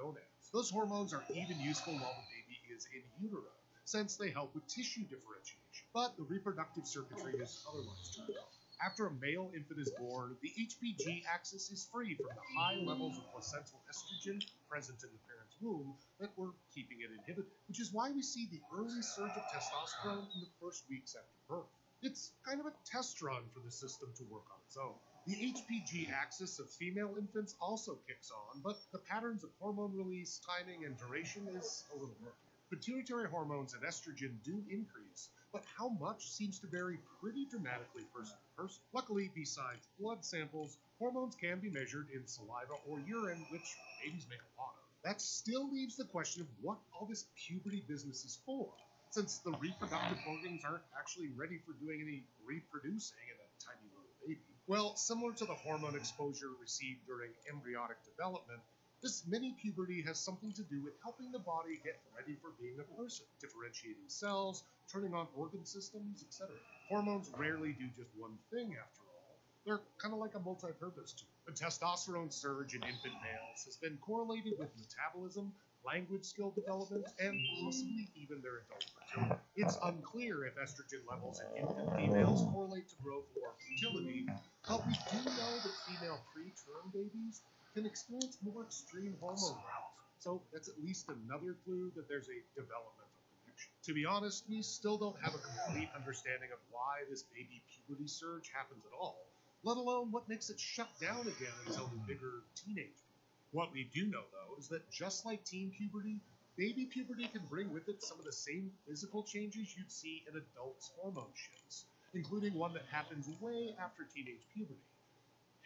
gonads. Those hormones are even useful while the baby is in utero, since they help with tissue differentiation. But the reproductive circuitry is otherwise turned off. After a male infant is born, the HPG axis is free from the high levels of placental estrogen present in the parent's womb that were keeping it inhibited, which is why we see the early surge of testosterone in the first weeks after birth. It's kind of a test run for the system to work on its own. The HPG axis of female infants also kicks on, but the patterns of hormone release, timing, and duration is a little murky. Pituitary hormones and estrogen do increase, but how much seems to vary pretty dramatically person to person. Luckily, besides blood samples, hormones can be measured in saliva or urine, which babies make a lot of. That still leaves the question of what all this puberty business is for, since the reproductive organs aren't actually ready for doing any reproducing in a tiny little baby. Well, similar to the hormone exposure received during embryonic development, this mini puberty has something to do with helping the body get ready for being a person, differentiating cells, turning on organ systems, etc. Hormones rarely do just one thing, after all. They're kind of like a multi-purpose tool. The testosterone surge in infant males has been correlated with metabolism, language skill development, and possibly even their adult fertility. It's unclear if estrogen levels in infant females correlate to growth or fertility, but we do know that female preterm babies can experience more extreme hormone levels. So that's at least another clue that there's a developmental connection. To be honest, we still don't have a complete understanding of why this baby puberty surge happens at all, let alone what makes it shut down again until the bigger teenage puberty. What we do know, though, is that just like teen puberty, baby puberty can bring with it some of the same physical changes you'd see in adults' hormone shifts, including one that happens way after teenage puberty: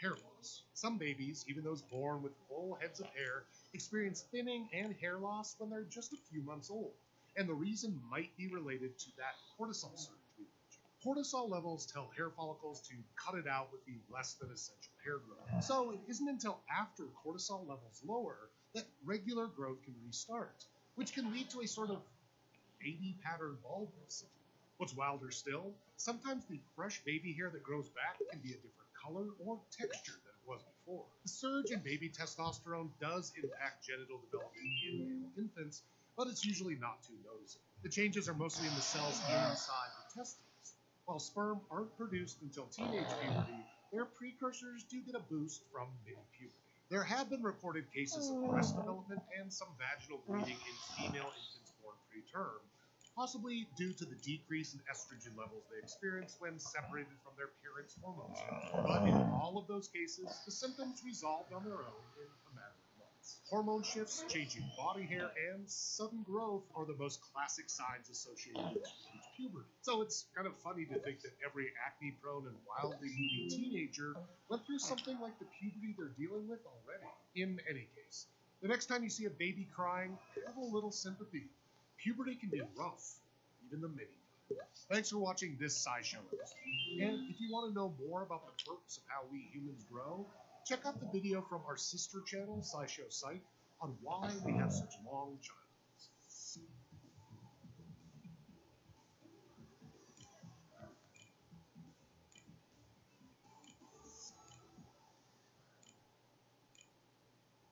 hair loss. Some babies, even those born with full heads of hair, experience thinning and hair loss when they're just a few months old, and the reason might be related to that cortisol surge we mentioned. Cortisol levels tell hair follicles to cut it out with the less than essential hair growth. So it isn't until after cortisol levels lower that regular growth can restart, which can lead to a sort of baby pattern baldness. What's wilder still, sometimes the fresh baby hair that grows back can be a different color or texture than it was before. The surge in baby testosterone does impact genital development in male infants, but it's usually not too noticeable. The changes are mostly in the cells inside the testes. While sperm aren't produced until teenage puberty, their precursors do get a boost from mini-puberty. There have been reported cases of breast development and some vaginal bleeding in female infants born preterm, possibly due to the decrease in estrogen levels they experience when separated from their parents' hormones. But in all of those cases, the symptoms resolved on their own in a matter of months. Hormone shifts, changing body hair, and sudden growth are the most classic signs associated with teenage puberty. So it's kind of funny to think that every acne-prone and wildly moody teenager went through something like the puberty they're dealing with already. In any case, the next time you see a baby crying, have a little sympathy. Puberty can be rough, even the mini kind. Thanks for watching this SciShow episode. And if you want to know more about the quirks of how we humans grow, check out the video from our sister channel, SciShow Site, on why we have such long childhoods.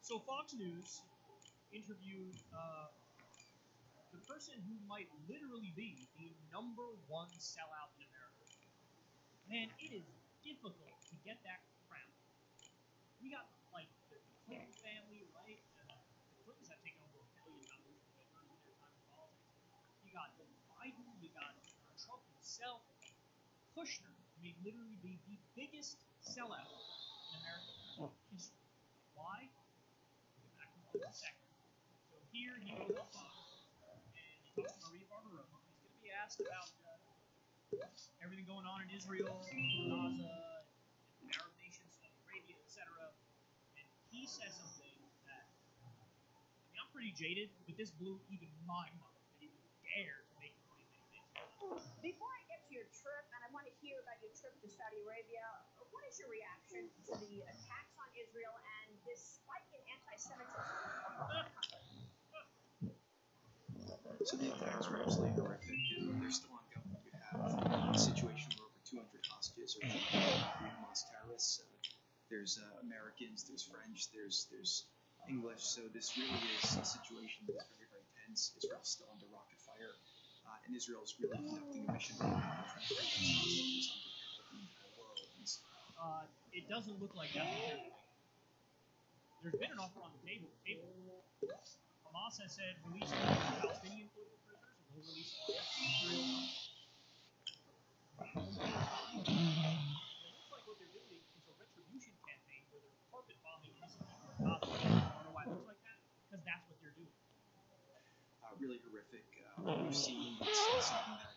So Fox News interviewed the person who might literally be the #1 sellout in America. Man, it is difficult to get that crown. We got like the Clinton family, right? The Clintons have taken over $1 billion in their time in politics. You got Biden, you got Trump himself, Kushner may literally be the biggest sellout in American history. Why? We'll get back to that in a second. So here he goes on Fox. Maria Bartiromo. He's going to be asked about everything going on in Israel, Gaza, Arab nations, Saudi Arabia, etc. And he says something that, I mean, I'm pretty jaded, but this blew even my mind that he would dare to make a claim that he makes. Before I get to your trip, and I want to hear about your trip to Saudi Arabia, what is your reaction to the attacks on Israel and this spike in anti-Semitism across the country? So the attacks were absolutely horrific, and they're still ongoing. You have a situation where over 200 hostages are Hamas terrorists. There's Americans, there's French, there's English, so this really is a situation that's very, very tense. Israel's still under rocket fire, and Israel's really conducting a mission right now to try to bring these hostages on behalf of the entire world. It doesn't look like that's what they're doing. There's been an offer on the table. Hamas has said release all Palestinian political prisoners and we'll release all Israel. It looks like what they're doing is a retribution campaign where they're carpet bombing innocent people in Gaza. I don't know why it looks like that, because that's what they're doing. Really horrific. We've seen it's something that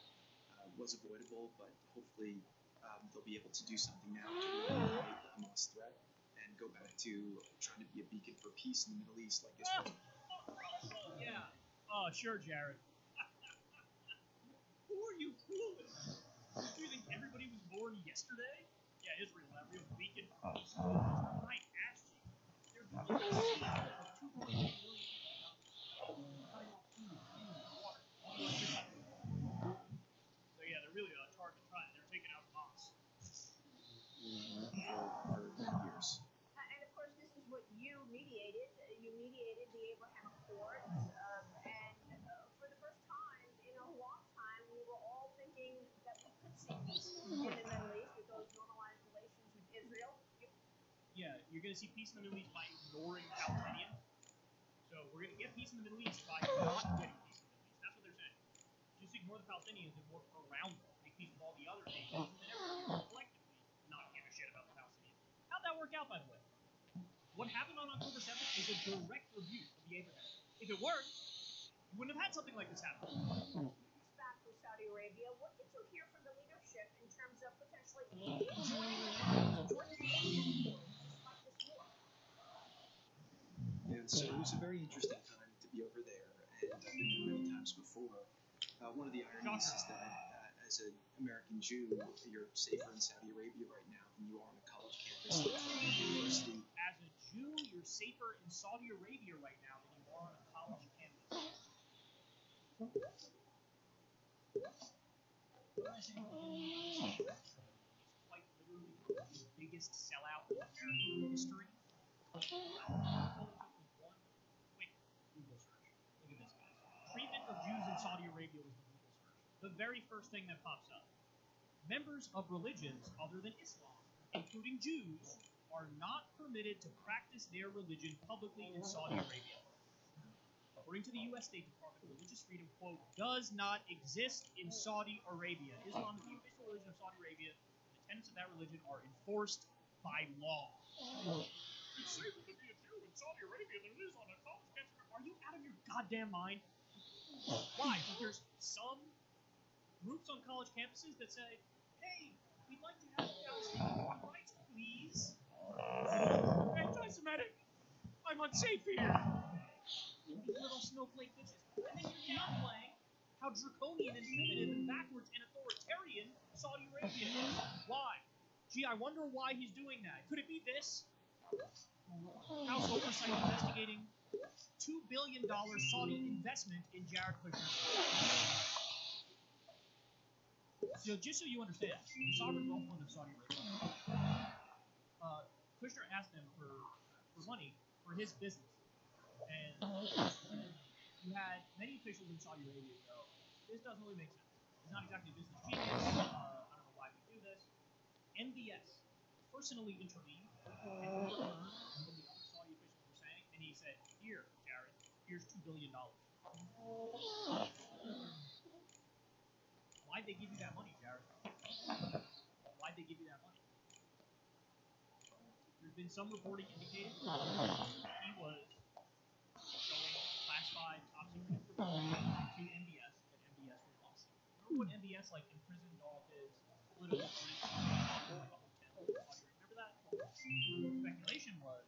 was avoidable, but hopefully they'll be able to do something now to eliminate the Hamas threat and go back to trying to be a beacon for peace in the Middle East like Israel. Yeah. Oh, sure, Jared. Who are you fooling? Do you think everybody was born yesterday? Yeah, Israel, that real beacon. My ass cheeks. They're building a city of 2.8 million people cutting off food, water, electricity. So yeah, they're really charging time. They're taking out Hamas. For many years. And of course, this is what you mediated. You mediated the Abraham Accords, and for the first time in a long time, we were all thinking that we could see peace in the Middle East with those normalized relations with Israel. Yeah, you're going to see peace in the Middle East by ignoring Palestinians. So we're going to get peace in the Middle East by not getting peace in the Middle East. That's what they're saying. Just ignore the Palestinians and work around them. Make peace with all the other nations, and then everyone will collectively not give a shit about the Palestinians. How'd that work out, by the way? What happened on October 7th is a direct rebuke of the Abraham. If it worked, you wouldn't have had something like this happen. Back to Saudi Arabia, what did you hear from the leadership in terms of potentially joining despite this war? And so it was a very interesting time to be over there, and I've been there many times before. One of the ironies is that as an American Jew, you're safer in Saudi Arabia right now than you are on a college campus at a university. As a Jew, you're safer in Saudi Arabia right now than you are on a college campus. Quite literally the biggest sellout in American history. Quick Google search. Look at this, guys. Treatment of Jews in Saudi Arabia was the Google search. The very first thing that pops up. Members of religions other than Islam, including Jews, are not permitted to practice their religion publicly in Saudi Arabia. According to the U.S. State Department, religious freedom, quote, does not exist in Saudi Arabia. Islam is the official religion of Saudi Arabia, and the tenets of that religion are enforced by law. It's safer to be a Jew in Saudi Arabia than it is on a college campus. Are you out of your goddamn mind? Why? There's some groups on college campuses that say, hey, we'd like to have Palestinian rights, please. Anti-Semitic. I'm unsafe here. These little snowflake bitches. And then you're downplaying how draconian and primitive and backwards and authoritarian Saudi Arabia is. Why? Gee, I wonder why he's doing that. Could it be this? House oversight investigating $2 billion Saudi investment in Jared Kushner. So just so you understand, the sovereign wealth fund of Saudi Arabia, Kushner asked them for money for his business. And you had many officials in Saudi Arabia go, this doesn't really make sense. It's not exactly business genius. I don't know why we do this. MBS personally intervened and overheard what the other Saudi officials were saying, and he said, here, Jared, here's $2 billion. Why'd they give you that money, Jared? Why'd they give you that money? There's been some reporting indicating he was showing classified top secret information to MBS, that MBS was awesome. Remember what MBS like imprisoned all his political opponents? Remember that? The speculation was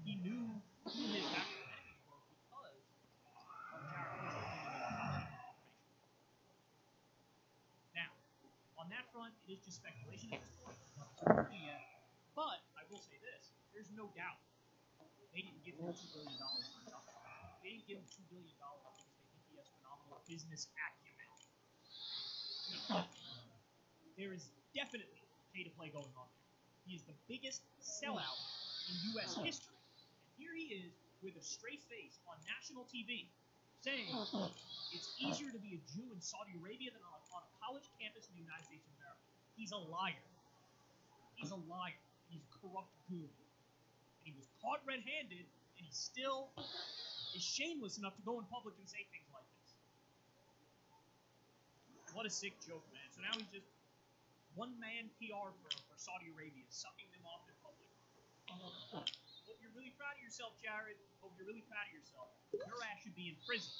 he knew who his actual enemies were because of Jared Kushner giving him top secret information. Now, on that front, it is just speculation at this point. Nothing's yet. But I will say this: there's no doubt they didn't give him $2 billion for nothing. They didn't give him $2 billion because they think he has phenomenal business acumen. No. There is definitely pay-to-play going on there. He is the biggest sellout in U.S. history. And here he is with a straight face on national TV saying it's easier to be a Jew in Saudi Arabia than on a college campus in the United States of America. He's a liar. He's a liar. He's a corrupt goon. And he was caught red-handed, and he still is shameless enough to go in public and say things like this. What a sick joke, man. So now he's just one-man PR for Saudi Arabia, sucking them off in public. Hope you're really proud of yourself, Jared. Hope you're really proud of yourself. Your ass should be in prison.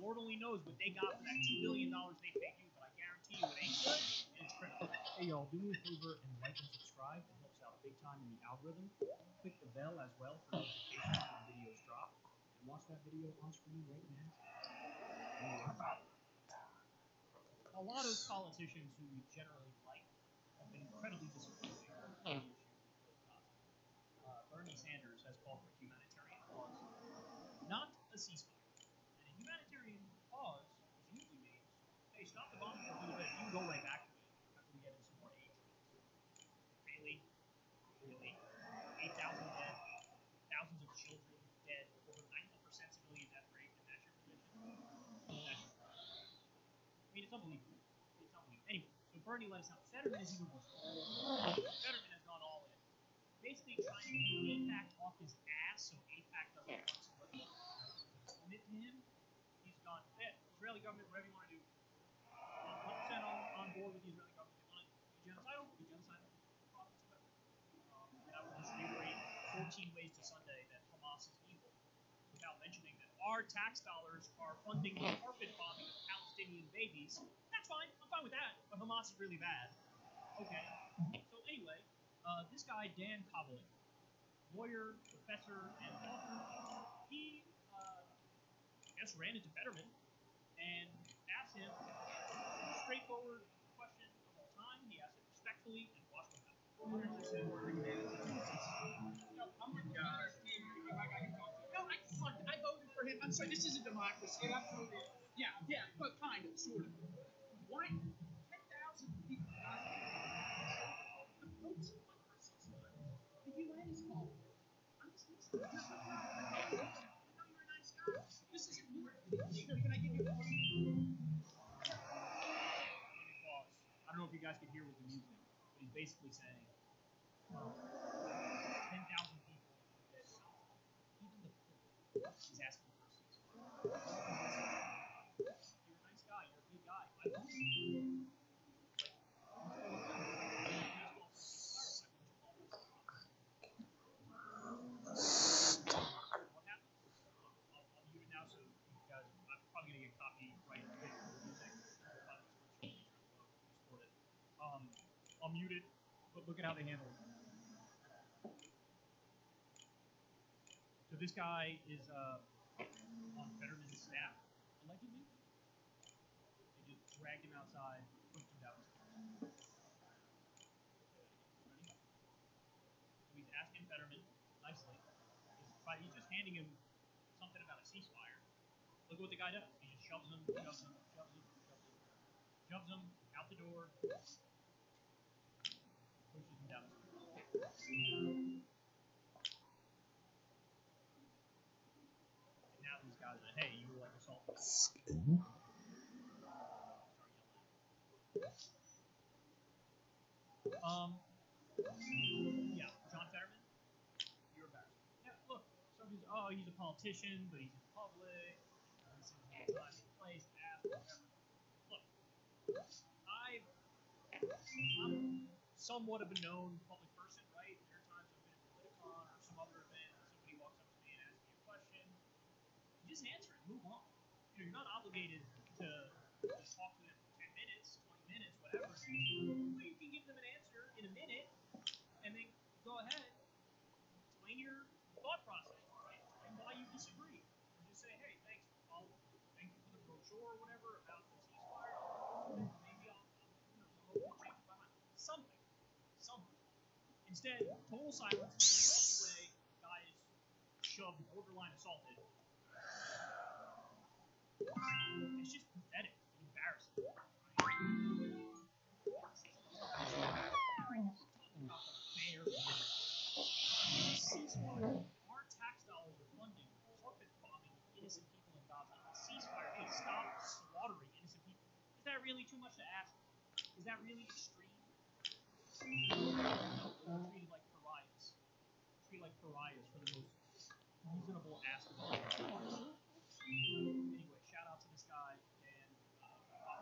Lord only knows what they got for that $2 billion they paid you, but I guarantee you it ain't good, and it's criminal. Hey y'all, do me a favor and like and subscribe. It helps out big time in the algorithm. Click the bell as well for notifications when videos drop. And watch that video on screen right now. A lot of politicians who we generally like have been incredibly disappointing on the issue of Gaza. Bernie Sanders has called for a humanitarian pause, not a ceasefire. And a humanitarian pause usually means, hey, stop the bombing for a little bit. You can go right back to it after we get into some more aid trains. Really? 8,000 dead, thousands of children dead, over 90% civilian death rate, and that's your position? I mean, it's unbelievable. It's unbelievable. Anyway, so Bernie let us know. Fetterman is even worse. Fetterman has gone all in. Basically trying to get AIPAC off his ass so AIPAC doesn't want somebody to commit to him. He's gone, Israeli government, whatever you want to do. 100% on board with the Israeli government. They want to be genocidal? Be genocidal. And I will just reiterate 14 ways to Sunday that Hamas is evil, without mentioning that our tax dollars are funding the carpet bombing of Palestinian babies. That's fine. I'm fine with that. But Hamas is really bad. Okay. So anyway, this guy, Dan Kovalik, lawyer, professor, and author, he, I guess, ran into Fetterman and asked him a straightforward question of all time. He asked it respectfully and watched what happened. I voted for him. I'm sorry, this is a democracy. Yeah, but kind of, sort of. Why? 10,000 people died. The votes of one person's life. The UN is called. I'm just listening. I know you're a nice guy. This is can I give you a point? I don't know if you guys could hear with the music, but he's basically saying 10,000 people dead. Even the Pope is asking for a ceasefire. You're a nice guy. You're a good guy. I love you. What happened? I'll mute it now so you guys. I'm probably gonna get copyright music. I'll mute it, but look at how they handle it. So this guy is on Fetterman's staff, allegedly. They just dragged him outside, pushed him down the stairs. Ready? So he's asking Fetterman nicely. He's just handing him something about a ceasefire. Look at what the guy does. He just shoves him out the door. Pushes him down the stairs. And now these guys are like, hey, you were like assaulted. Yeah, John Fetterman, you're embarrassed. Yeah, look, somebody's, he's a politician, but he's in public. This is the time and place to ask, whatever. Look, I'm somewhat of a known public person, right? There are times I've been at Politicon or some other event, and somebody walks up to me and asks me a question. You just answer it, move on. You're not obligated to talk to them for 10 minutes, 20 minutes, whatever. Well, you can give them an answer in a minute, and then go ahead, explain your thought process, right? Explain why you disagree. Or just say, hey, thank you for the brochure or whatever about the ceasefire. Maybe I'll change my mind. Something. Instead, total silence. Away, guy is shoved, borderline assaulted. It's just pathetic and embarrassing. Our tax dollars are funded stop slaughtering innocent people. Is that really too much to ask? Is that really extreme? Treated like pariahs. Treated like pariahs for the most reasonable ask of all. Anyway, shout out to this guy, Dan. I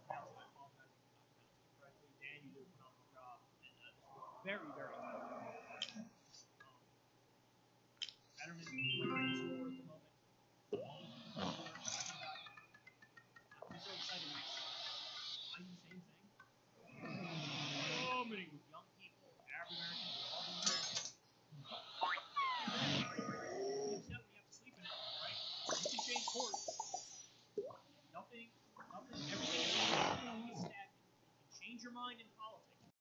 apologize if I'm not pronouncing it correctly. Dan, you did a phenomenal job. And this was very, very